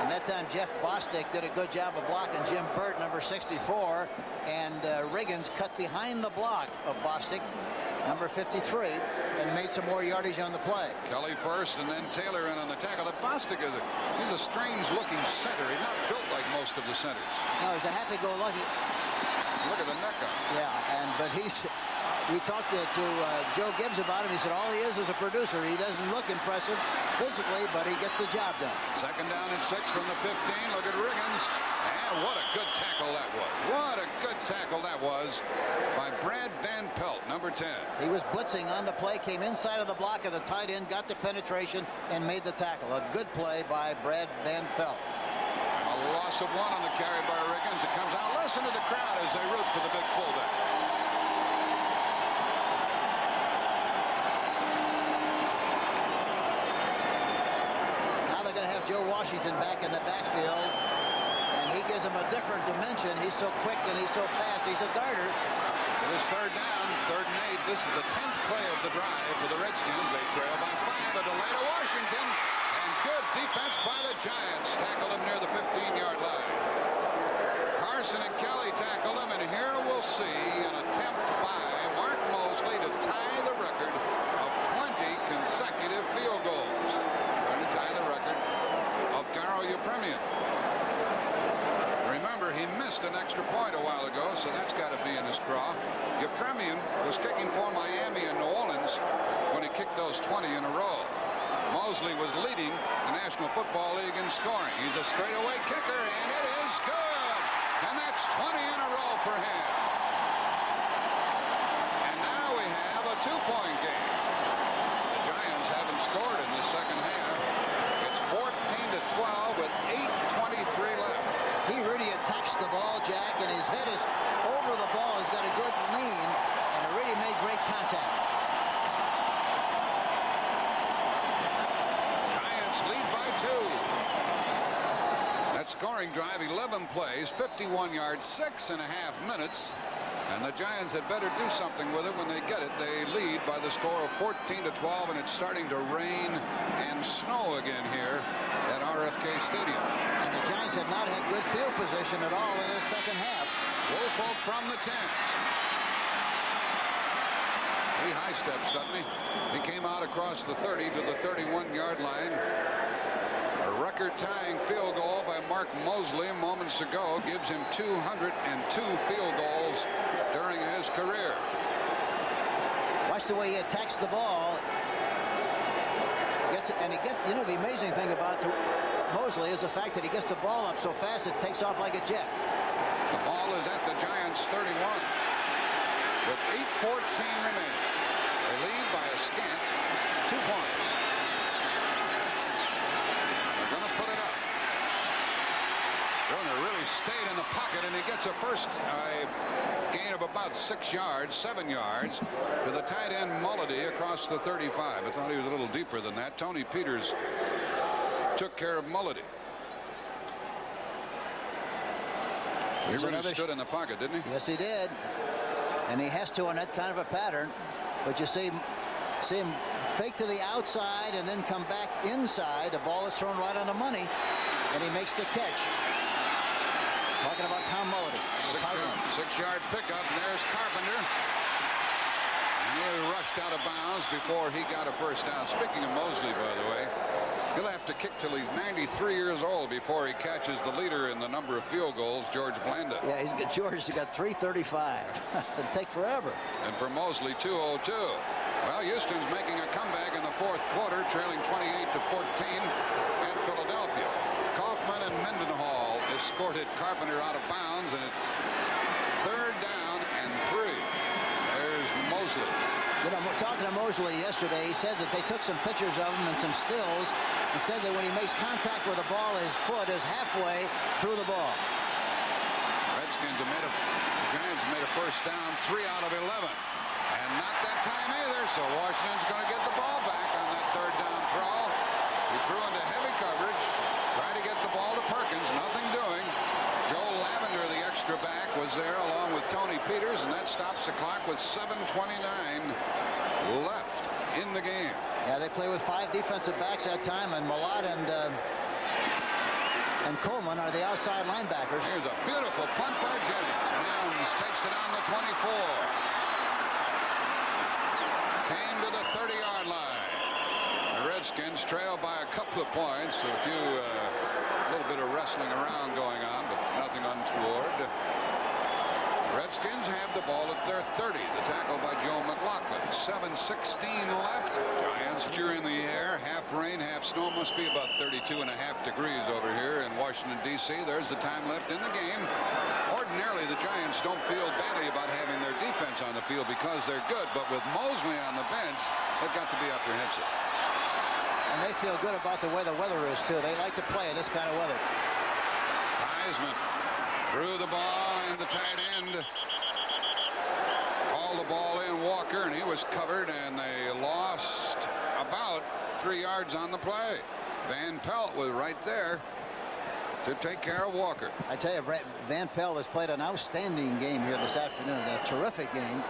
And that time, Jeff Bostic did a good job of blocking Jim Burt, number 64, and Riggins cut behind the block of Bostic, number 53, and made some more yardage on the play. Kelly first, and then Taylor in on the tackle. The Bostic he's a strange-looking center. He's not built like most of the centers. No, he's a happy-go-lucky. Look at the neck on him. Yeah, but we talked to Joe Gibbs about him. He said all he is a producer. He doesn't look impressive physically, but he gets the job done. Second down and 6 from the 15. Look at Riggins. And what a good tackle that was. What a good tackle that was by Brad Van Pelt, number 10. He was blitzing on the play, came inside of the block of the tight end, got the penetration, and made the tackle. A good play by Brad Van Pelt. A loss of 1 on the carry by Riggins. It comes out. Listen to the crowd as they root for the big fullback. Now they're going to have Joe Washington back in the backfield, and he gives him a different dimension. He's so quick and he's so fast. He's a darter. It is third down, 3rd and 8. This is the 10th play of the drive for the Redskins. They trail by 5. A delay to Washington. And good defense by the Giants. Tackled him near the 15-yard line. Carson and Kelly tackled him, and here we'll see an attempt by Mark Moseley to tie the record of 20 consecutive field goals. Trying to tie the record of Garo Yepremian. Remember, he missed an extra point a while ago, so that's got to be in his craw. Yepremian was kicking for Miami and New Orleans when he kicked those 20 in a row. Moseley was leading the National Football League in scoring. He's a straightaway kicker, and it is good. And that's 20 in a row for him. And now we have a 2-point game. The Giants haven't scored in the second half. It's 14-12 with 8:23 left. He really attacks the ball, Jack, and his head is over the ball. He's got a good lean, and it really made great contact. Giants lead by 2. That scoring drive, 11 plays, 51 yards, 6.5 minutes. And the Giants had better do something with it when they get it. They lead by the score of 14-12, and it's starting to rain and snow again here at RFK Stadium. And the Giants have not had good field position at all in this second half. Woolfolk from the 10. He high steps, doesn't he? He came out across the 30 to the 31-yard line. A record-tying field goal by Mark Moseley moments ago gives him 202 field goals during his career. Watch the way he attacks the ball. You know, the amazing thing about Moseley is the fact that he gets the ball up so fast it takes off like a jet. The ball is at the Giants' 31 with 8:14 remaining. They lead by a scant 2 points. They're going to put it up. Brunner really stayed in the pocket, and he gets a first gain of about 7 yards to the tight end Mulledy across the 35. I thought he was a little deeper than that. Tony Peters took care of Mulledy. He really stood in the pocket, didn't he? Yes, he did. And he has to on that kind of a pattern. But you see him fake to the outside and then come back inside. The ball is thrown right on the money, and he makes the catch. Talking about Tom Mulledy. 6-yard pickup, and there's Carpenter. And he rushed out of bounds before he got a first down. Speaking of Moseley, by the way, he'll have to kick till he's 93 years old before he catches the leader in the number of field goals, George Blanda. Yeah, George has got 335. It'll take forever. And for Moseley, 202. Well, Houston's making a comeback in the fourth quarter, trailing 28-14 at Philadelphia. Kaufman and Mendenhall escorted Carpenter out of bounds, and it's 3rd down and 3. There's Moseley. You know, talking to Moseley yesterday, he said that they took some pictures of him and some stills, and said that when he makes contact with the ball, his foot is halfway through the ball. Redskins have the Giants made a first down, 3 out of 11. And not that time either, so Washington's going to get the ball back on that 3rd down throw. He threw into heavy coverage, tried to get the ball to Perkins, nothing doing. Joe Lavender, the extra back, was there along with Tony Peters, and that stops the clock with 7:29 left in the game. Yeah, they play with 5 defensive backs that time, and Malott and and Coleman are the outside linebackers. Here's a beautiful punt by Jennings. Mims takes it on the 24. Came to the 30-yard line. The Redskins trail by a couple of points. A little bit of wrestling around going on, but nothing untoward. Redskins have the ball at their 30. The tackle by Joe McLaughlin. 7:16 left. Giants are in the air. Half rain, half snow. Must be about 32.5 degrees over here in Washington, D.C. There's the time left in the game. Ordinarily, the Giants don't feel badly about having their defense on the field because they're good. But with Moseley on the bench, they've got to be apprehensive. And they feel good about the way the weather is, too. They like to play in this kind of weather. Theismann threw the ball, and the tight end hauled the ball in, Walker, and he was covered, and they lost about 3 yards on the play. Van Pelt was right there to take care of Walker. I tell you, Van Pelt has played an outstanding game here this afternoon. A terrific game.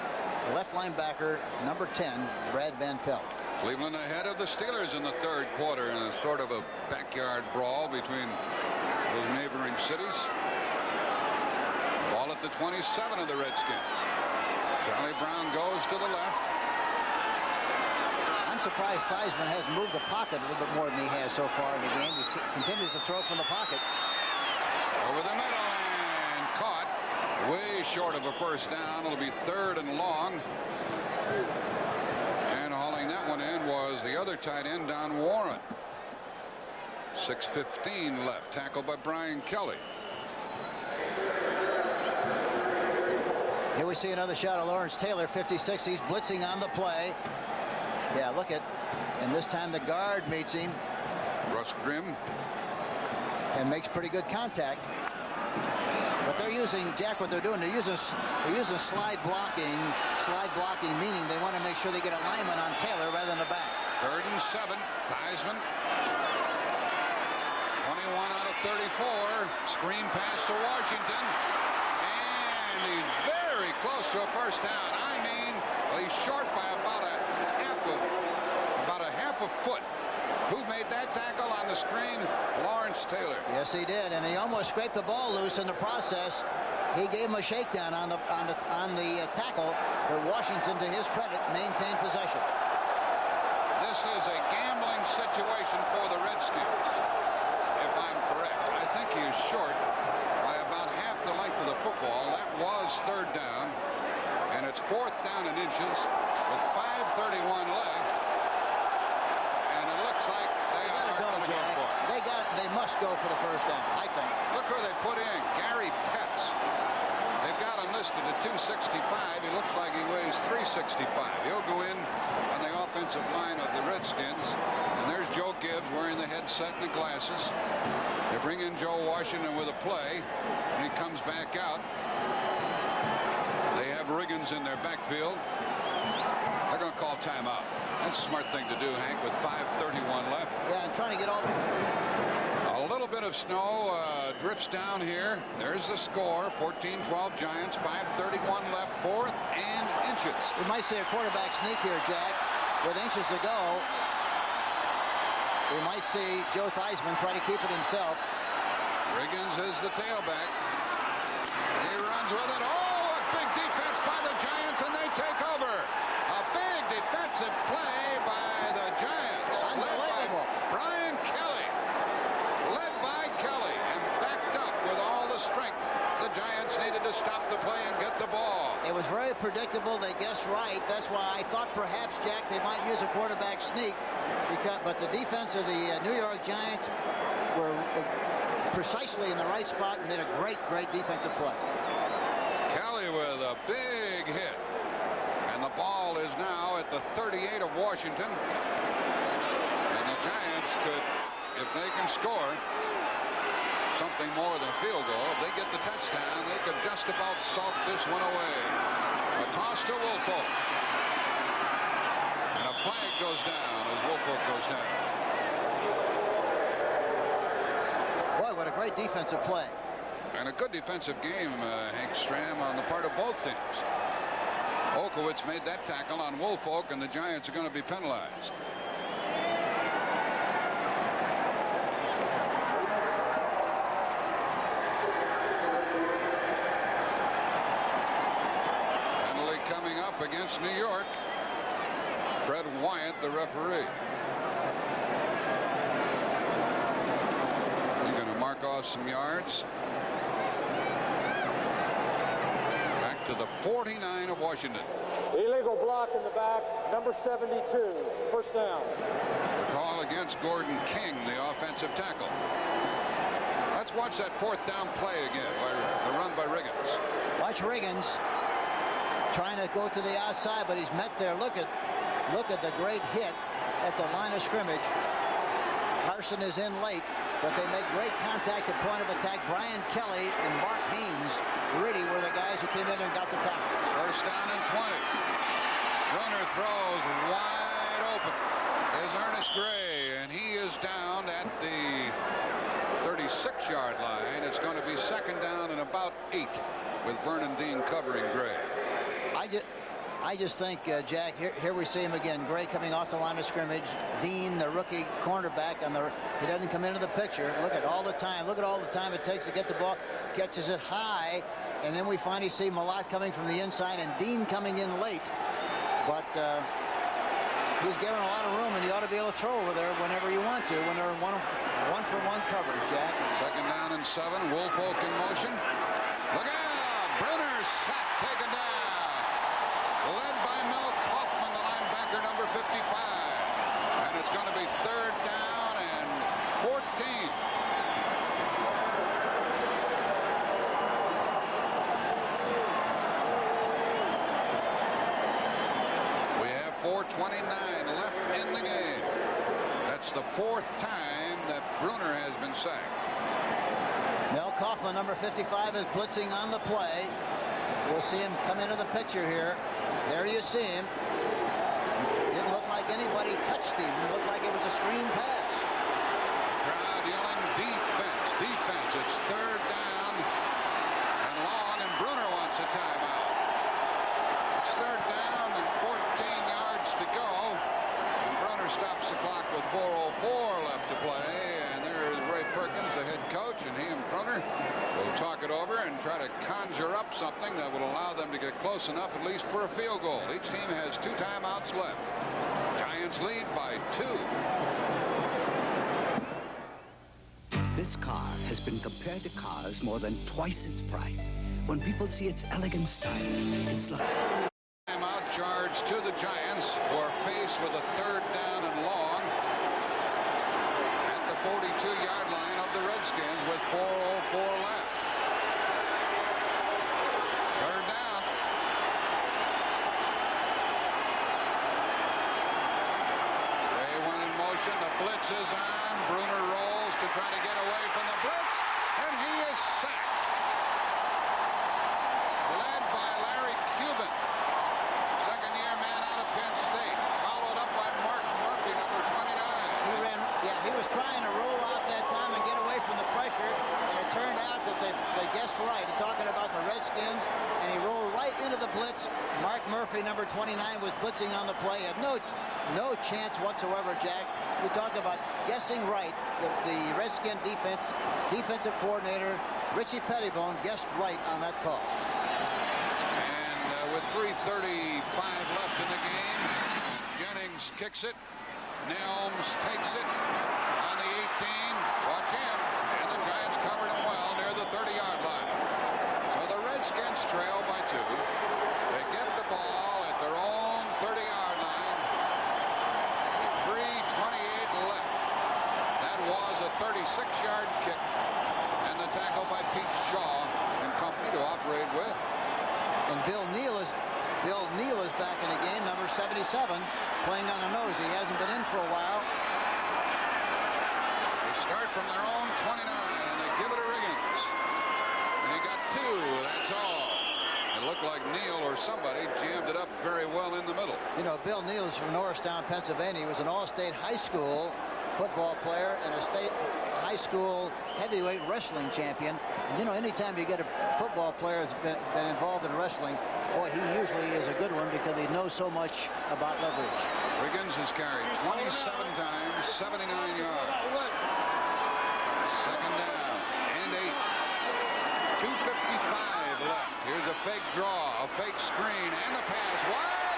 The left linebacker, number 10, Brad Van Pelt. Cleveland ahead of the Steelers in the third quarter in a sort of a backyard brawl between those neighboring cities. Ball at the 27 of the Redskins. Charlie Brown goes to the left. I'm surprised Theismann has moved the pocket a little bit more than he has so far in the game. He continues to throw from the pocket. Over the middle and caught. Way short of a first down. It'll be 3rd and long. And hauling that one in was the other tight end, Don Warren. 6:15 left. Tackled by Brian Kelly. Here we see another shot of Lawrence Taylor, 56. He's blitzing on the play. Yeah, look at, and this time the guard meets him. Russ Grimm. And makes pretty good contact. But they're using, Jack, what they're doing, they're using slide blocking, meaning they want to make sure they get alignment on Taylor rather than the back. 3rd and 7. Theismann. 21 out of 34. Screen pass to Washington. And he's very close to a first down. I mean, he's short by about a half a foot. Who made that tackle on the screen? Lawrence Taylor. Yes, he did, and he almost scraped the ball loose in the process. He gave him a shakedown on the tackle, but Washington, to his credit, maintained possession. This is a gambling situation for the Redskins, if I'm correct. I think he is short by about half the length of the football. That was 3rd down, and it's 4th down in inches with 5:31 left. Like they are going to go for it. They must go for the first down, I think. Look who they put in, Gary Petts. They've got him listed at 265. He looks like he weighs 365. He'll go in on the offensive line of the Redskins. And there's Joe Gibbs wearing the headset and the glasses. They bring in Joe Washington with a play, and he comes back out. They have Riggins in their backfield. They're going to call timeout. That's a smart thing to do, Hank, with 5:31 left. Yeah, and trying to get all... A little bit of snow drifts down here. There's the score, 14-12 Giants, 5:31 left, 4th and inches. We might see a quarterback sneak here, Jack. With inches to go, we might see Joe Theismann try to keep it himself. Riggins is the tailback. He runs with it. Oh, a big defense by the Giants, and they take over. A big defensive play by the Giants. Unbelievable. Brian Kelly. Led by Kelly and backed up with all the strength. The Giants needed to stop the play and get the ball. It was very predictable. They guessed right. That's why I thought perhaps, Jack, they might use a quarterback sneak. But the defense of the New York Giants were precisely in the right spot and made a great defensive play. Kelly with a big hit. And the ball is now at the 38 of Washington. And the Giants could, if they can score something more than a field goal, if they get the touchdown, they could just about salt this one away. A toss to Woolfolk. And a flag goes down as Woolfolk goes down. Boy, what a great defensive play. And a good defensive game, Hank Stram, on the part of both teams. Olkowitz made that tackle on Woolfolk, and the Giants are going to be penalized. against New York. Fred Wyatt, the referee. He's going to mark off some yards. Back to the 49 of Washington. Illegal block in the back, number 72, first down. The call against Gordon King, the offensive tackle. Let's watch that fourth down play again, the run by Riggins. Watch Riggins trying to go to the outside, but he's met there. Look at the great hit at the line of scrimmage. Carson is in late, but they make great contact at point of attack. Brian Kelly and Mark Haynes really were the guys who came in and got the tackles. First down and 20. Brunner throws wide open is Ernest Gray, and he is down at the 36-yard line. It's going to be second down and about 8 with Vernon Dean covering Gray. I just think, Jack, here we see him again. Gray coming off the line of scrimmage. Dean, the rookie cornerback, he doesn't come into the picture. Look at all the time it takes to get the ball. Catches it high, and then we finally see Malott coming from the inside and Dean coming in late. But he's given a lot of room, and you ought to be able to throw over there whenever you want to, when they're in one-for-one coverage, Jack. Second down and 7. Woolfolk in motion. Look out! Brunner sack taken down. Led by Mel Kaufman, the linebacker, number 55. And it's going to be third down and 14. We have 4:29 left in the game. That's the 4th time that Brunner has been sacked. Mel Kaufman, number 55, is blitzing on the play. We'll see him come into the picture here. There you see him. Didn't look like anybody touched him. It looked like it was a screen pass. Crowd yelling defense, defense. It's third down and long, and Brunner wants a timeout. It's third down and 14 yards to go. And Brunner stops the clock with 4:04 left to play. And there's Ray Perkins, the head coach, and he and Brunner will talk it over and try to conjure up something that will allow them to get close enough at least for a field goal. Each team has 2 timeouts left. Giants lead by 2. This car has been compared to cars more than twice its price. When people see its elegant style, it's like... Timeout charge to the Giants, who are faced with a third down and long at the 42-yard line of the Redskins with 4:04 left. Third down. Ray went in motion. The blitz is on. Brunner rolls to try to get away from the blitz, and he is sacked. Led by Larry Cuban, second-year man out of Penn State, followed up by Mark Murphy, number 29. He was trying to roll out that time and get away from the pressure, and it turned out that they guessed right. They're talking about the Redskins, and he rolled right into the blitz. Mark Murphy, number 29, was blitzing on the play. Had no chance whatsoever, Jack. We talk about guessing right. The Redskin defensive coordinator, Richie Pettibone, guessed right on that call. And with 3:35 left in the game, Jennings kicks it. Nelms takes it on the 18. Watch him. And the Giants covered him well near the 30-yard line. So the Redskins trail by 2. They get the ball at their own 30-yard line. With 3:28 left. That was a 36-yard kick. And the tackle by Pete Shaw and company to operate with. And Bill Neal is back in the game, number 77, playing on a nose. He hasn't been in for a while. They start from their own 29, and they give it to Riggins. And he got 2, that's all. It looked like Neal or somebody jammed it up very well in the middle. You know, Bill Neal is from Norristown, Pennsylvania. He was an all-state high school football player and a state high school heavyweight wrestling champion. And, you know, anytime you get a football player that's been involved in wrestling, boy, he usually is a good one because he knows so much about leverage. Riggins has carried 27 times, 79 yards. Second down and 8. 2:55 left. Here's a fake draw, a fake screen, and a pass. Wide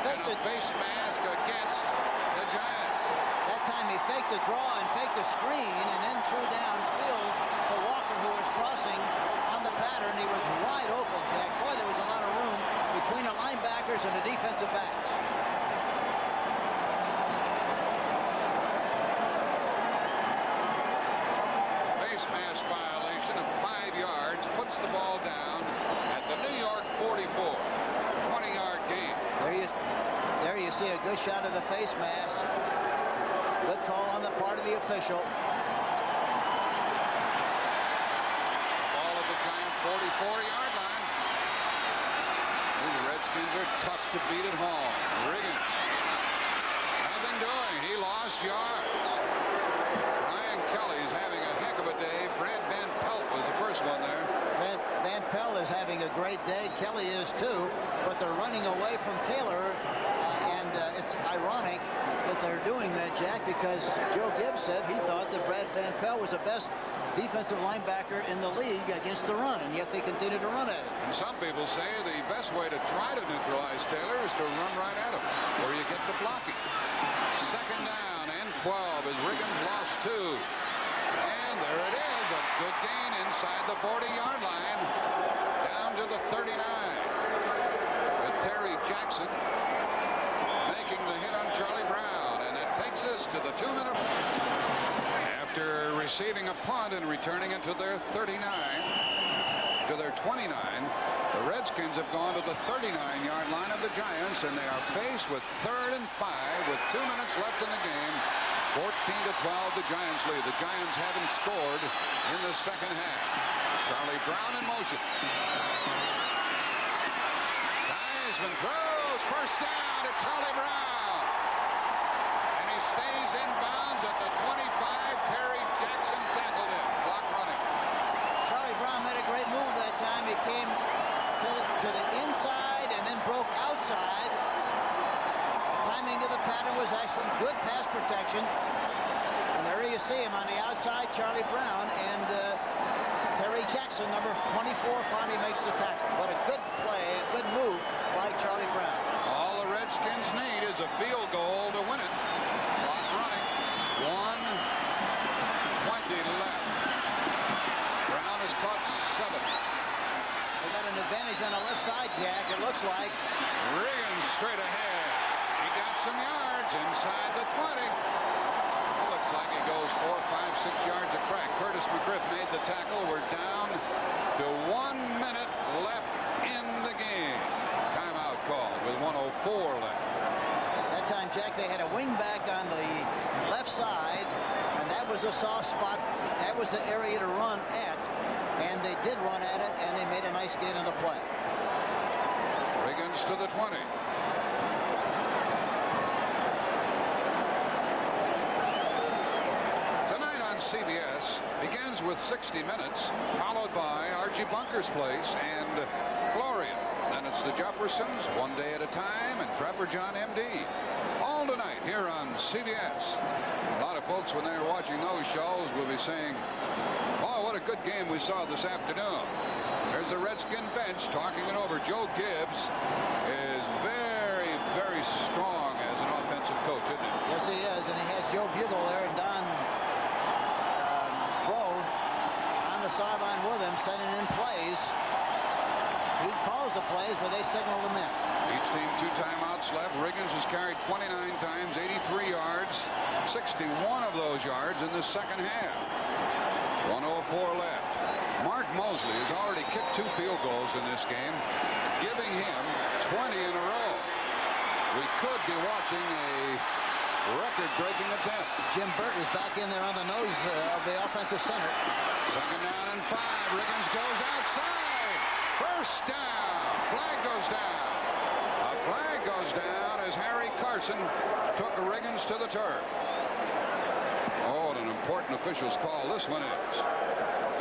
faked and a face mask against the Giants. That time he faked the draw and faked the screen and then threw downfield to Walker, who was crossing on the pattern. He was wide open, Jack. Boy, there was a lot of room between the linebackers and the defensive backs. Face mask violation of 5 yards puts the ball down at the New York 44. 20-yard gain. There you see a good shot of the face mask. Good call on the part of the official. Ball at the Giant 44-yard line. The Redskins are tough to beat at home. Riggins. Nothing doing. He lost yards. Ryan Kelly's having a heck of a day. Brad Van Pelt was the first one there. Van Pelt is having a great day. Kelly is too. But they're running away from Taylor. It's ironic that they're doing that, Jack, because Joe Gibbs said he thought that Brad Van Pelt was the best defensive linebacker in the league against the run, and yet they continue to run at it. And some people say the best way to try to neutralize Taylor is to run right at him, where you get the blocking. Second down and 12 as Riggins lost 2. And there it is, a good gain inside the 40-yard line, down to the 39. With Terry Jackson making the hit on Charlie Brown, and it takes us to the 2-minute. After receiving a punt and returning it to their 39, to their 29, the Redskins have gone to the 39-yard line of the Giants, and they are faced with 3rd and 5 with 2 minutes left in the game. 14-12, the Giants lead. The Giants haven't scored in the second half. Charlie Brown in motion. Theismann throws, first down to Charlie Brown. And he stays in bounds at the 25. Terry Jackson tackled him. Clock running. Charlie Brown made a great move that time. He came to the inside and then broke outside. Timing to the pattern was excellent. Good pass protection. And there you see him on the outside, Charlie Brown. And Terry Jackson, number 24, finally makes the tackle. But a good play, a good move by Charlie Brown. All the Redskins need is a field goal to win it. Clock running. 1:20 left. Brown has caught 7. They got an advantage on the left side, Jack. It looks like. Riggins straight ahead. He got some yards inside the 20. It looks like he goes 4, 5, 6 yards a crack. Curtis McGriff made the tackle. We're down to 1 minute left in the game. Timeout called with 1:04 left. That time, Jack, they had a wing back on the left side, and that was a soft spot. That was the area to run at, and they did run at it, and they made a nice gain on the play. Riggins to the 20. Tonight on CBS begins with 60 Minutes, followed by Archie Bunker's Place and Gloria. Then it's the Jeffersons, One Day at a Time, and Trevor John, M.D. All tonight here on CBS. A lot of folks, when they're watching those shows, will be saying, "Oh, what a good game we saw this afternoon." There's the Redskin bench talking it over. Joe Gibbs is very, very strong as an offensive coach, isn't he? Yes, he is, and he has Joe Bugle there and Don Rowe on the sideline with him, sending in plays. He calls the plays, but they signal them in. Each team 2 timeouts left. Riggins has carried 29 times, 83 yards, 61 of those yards in the second half. 1:04 left. Mark Moseley has already kicked 2 field goals in this game, giving him 20 in a row. We could be watching a record-breaking attempt. Jim Burt is back in there on the nose of the offensive center. Second down and 5. Riggins goes outside. First down. Flag goes down. A flag goes down as Harry Carson took Riggins to the turf. Oh, what an important official's call this one is.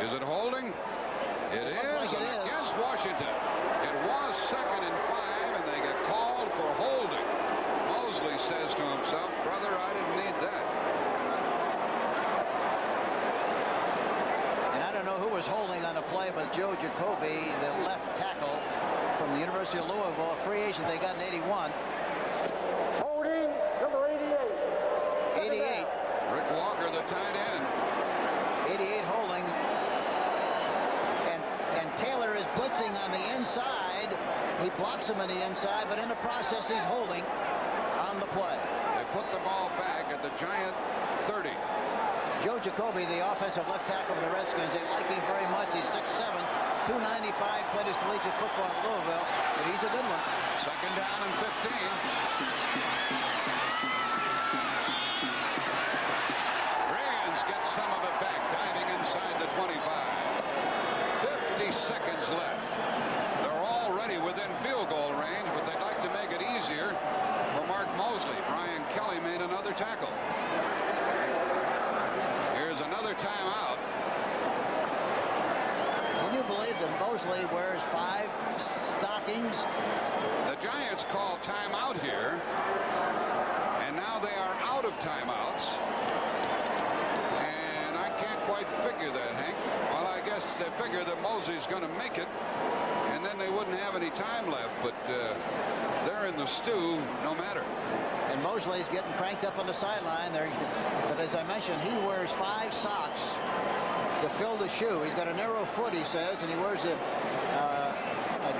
Is it holding? It is, like it is. Against Washington. It was 2nd and 5, and they get called for holding. Moseley says to himself, "Brother, I didn't need that." And I don't know who was holding on the play, but Joe Jacoby, the left tackle from the University of Louisville, a free agent they got in '81. knocks him in the inside, but in the process, he's holding on the play. They put the ball back at the Giant 30. Joe Jacoby, the offensive left tackle for the Redskins, they like him very much. He's 6'7", 295, played his collegiate football at Louisville, but he's a good one. Second down and 15. Riggins gets some of it back, diving inside the 25. 50 seconds left. They're already within field goal range, but they'd like to make it easier for Mark Moseley. Brian Kelly made another tackle. Here's another timeout. Can you believe that Moseley wears 5 stockings? The Giants call timeout here, and now they are out of timeouts. And I can't quite figure that, Hank. Well, I guess they figure that Moseley's going to make it, and then they wouldn't have any time left, but they're in the stew no matter. And Moseley's getting cranked up on the sideline there. But as I mentioned, he wears 5 socks to fill the shoe. He's got a narrow foot, he says, and he wears a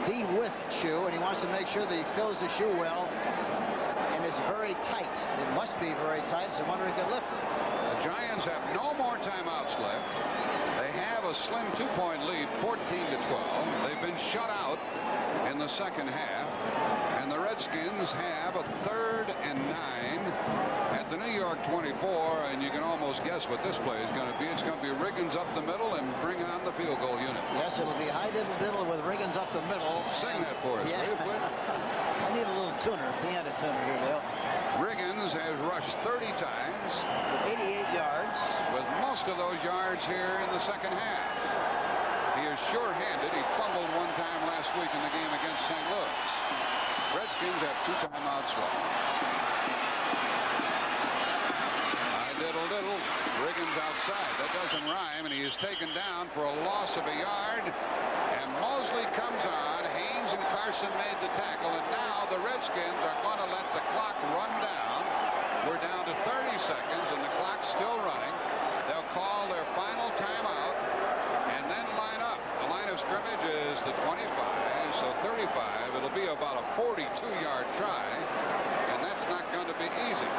D-width shoe, and he wants to make sure that he fills the shoe well. And it's very tight. It must be very tight, so I wonder if he can lift it. The Giants have no more timeouts left. They have a slim 2-point lead, 14-12. They've been shut out in the second half. And the Redskins have a 3rd and 9 at the New York 24, and you can almost guess what this play is going to be. It's going to be Riggins up the middle and bring on the field goal unit. Yes, it'll be high diddle with Riggins up the middle. Sing that for us, will you, please? I need a little tuner, piano tuner here, Dale. Riggins has rushed 30 times. For 88 yards. With most of those yards here in the second half. He is sure-handed. He fumbled one time last week in the game against St. Louis. Redskins have 2 timeouts left. I diddle. Riggins outside. That doesn't rhyme, and he is taken down for a loss of a yard. And Moseley comes on. Haynes and Carson made the tackle, and now the Redskins are going to let the clock run down. We're down to 30 seconds, and the clock's still running. They'll call their final timeout and then line up. The line of scrimmage is the 25, so 35. It'll be about a 42-yard try, and that's not going to be easy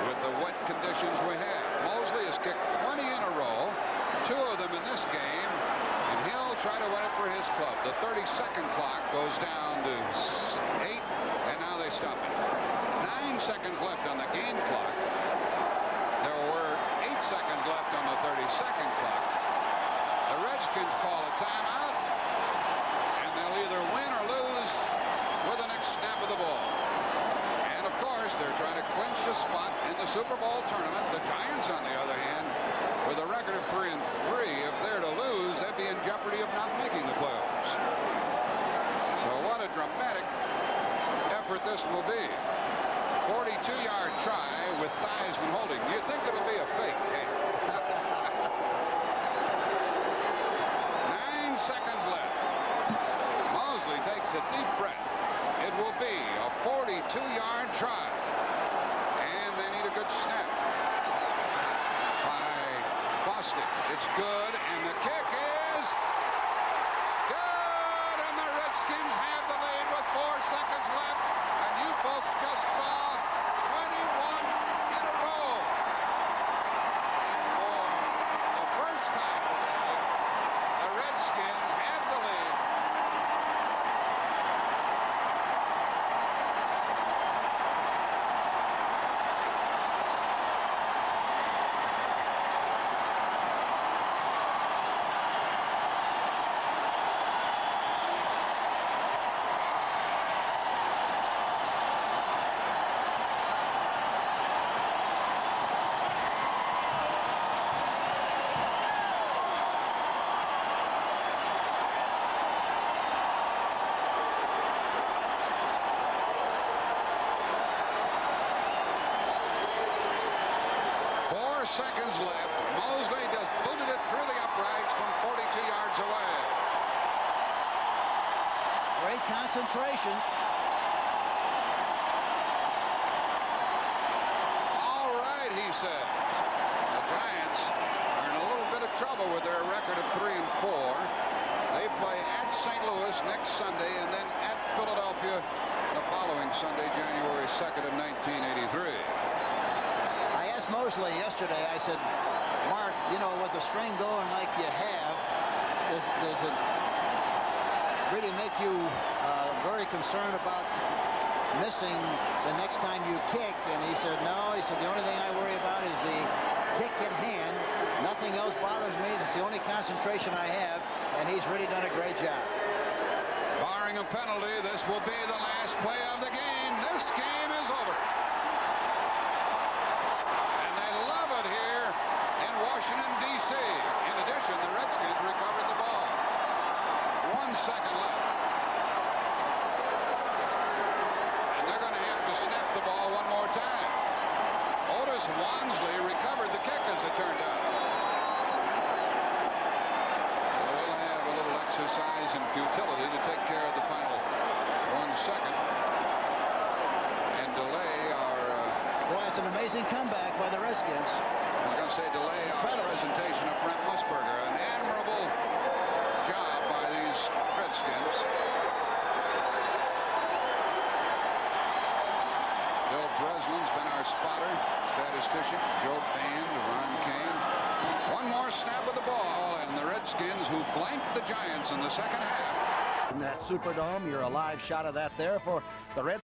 with the wet conditions we have. Moseley has kicked 20 in a row, 2 of them in this game, and he'll try to win it for his club. The 30-second clock goes down to 8, and now they stop it. 9 seconds left on the game clock. There were 8 seconds left on the 30-second clock. The Redskins call a timeout, and they'll either win or lose with the next snap of the ball. And of course, they're trying to clinch a spot in the Super Bowl tournament. The Giants, on the other hand, with a record of 3-3, if they're to lose, they'd be in jeopardy of not making the playoffs. So what a dramatic effort this will be. 42-yard try with Theismann holding. Do you think it'll be a fake? Hey. 9 seconds left. Moseley takes a deep breath. It will be a 42-yard try. And they need a good snap by Bostic. It's good, and the kick is good, and the Redskins have the lead with 4 seconds left. And you folks just saw 21 in a row. For the first time, the Redskins have the lead. Seconds left. Moseley just booted it through the uprights from 42 yards away. Great concentration. All right, he said. The Giants are in a little bit of trouble with their record of 3-4. They play at St. Louis next Sunday and then at Philadelphia the following Sunday, January 2nd of 1983. I asked Moseley yesterday, I said, Mark, you know, with the string going like you have, does it really make you very concerned about missing the next time you kick? And he said, no. He said, the only thing I worry about is the kick at hand. Nothing else bothers me. That's the only concentration I have. And he's really done a great job. Barring a penalty, this will be the last play of the game. This game is over. And they love it here in Washington, D.C. In addition, the Redskins recovered the ball. 1 second left. And they're going to have to snap the ball one more time. Otis Wansley recovered the kick, as it turned out. Exercise in futility to take care of the final 1 second and delay our boy, it's an amazing comeback by the Redskins. I was going to say delay our presentation of Brent Musburger. An admirable job by these Redskins. Bill Breslin's been our spotter, statistician. Joe Band, Ron Kane. One more snap of the ball, and the Redskins, who blanked the Giants in the second half. In that Superdome, you're a live shot of that there for the Redskins.